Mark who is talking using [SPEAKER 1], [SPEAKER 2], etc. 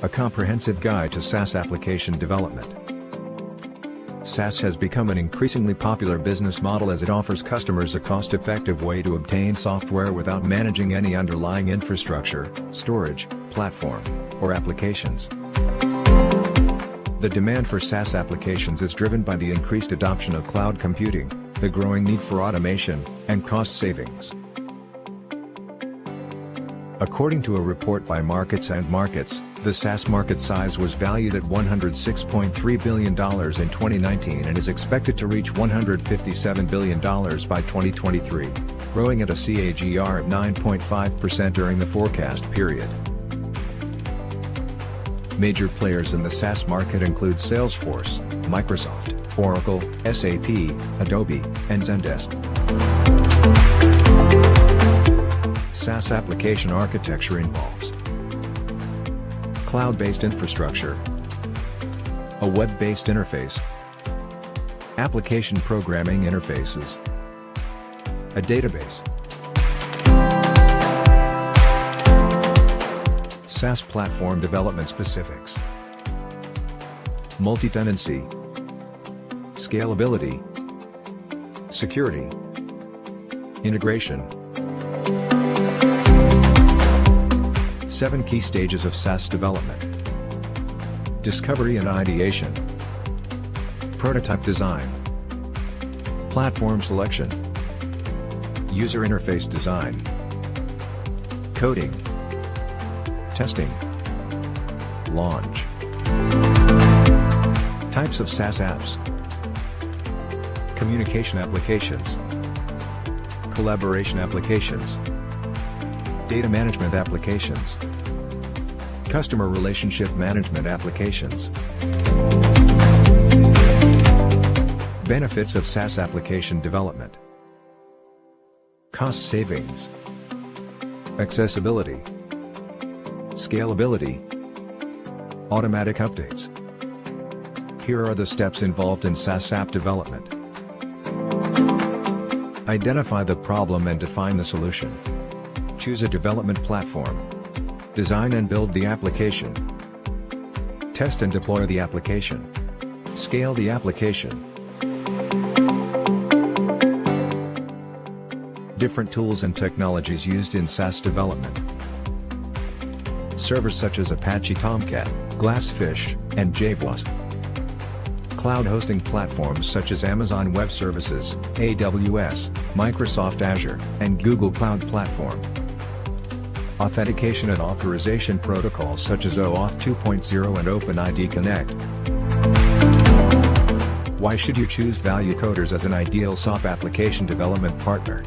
[SPEAKER 1] a comprehensive guide to SaaS application development. SaaS has become an increasingly popular business model as it offers customers a cost-effective way to obtain software without managing any underlying infrastructure, storage, platform, or applications. The demand for SaaS applications is driven by the increased adoption of cloud computing, the growing need for automation, and cost savings. According to a report by Markets and Markets, the SaaS market size was valued at $106.3 billion in 2019 and is expected to reach $157 billion by 2023, growing at a CAGR of 9.5% during the forecast period. Major players in the SaaS market include Salesforce, Microsoft, Oracle, SAP, Adobe, and Zendesk. SaaS application architecture involves cloud-based infrastructure, a web-based interface, application programming interfaces, a database. SaaS platform development specifics: multi-tenancy, scalability, security, integration. 7 key stages of SaaS development: discovery and ideation, prototype design, platform selection, user interface design, coding, testing, launch. Types of SaaS apps: communication applications, collaboration applications, data management applications, customer relationship management applications. Benefits of SaaS application development: cost savings, accessibility, scalability, automatic updates. Here are the steps involved in SaaS app development. Identify the problem and define the solution. Choose a development platform. Design and build the application. Test and deploy the application. Scale the application. Different tools and technologies used in SaaS development. Servers such as Apache Tomcat, Glassfish, and JBoss. Cloud hosting platforms such as Amazon Web Services, AWS, Microsoft Azure, and Google Cloud Platform. Authentication and authorization protocols such as OAuth 2.0 and OpenID Connect. Why should you choose Value Coders as an ideal SaaS application development partner?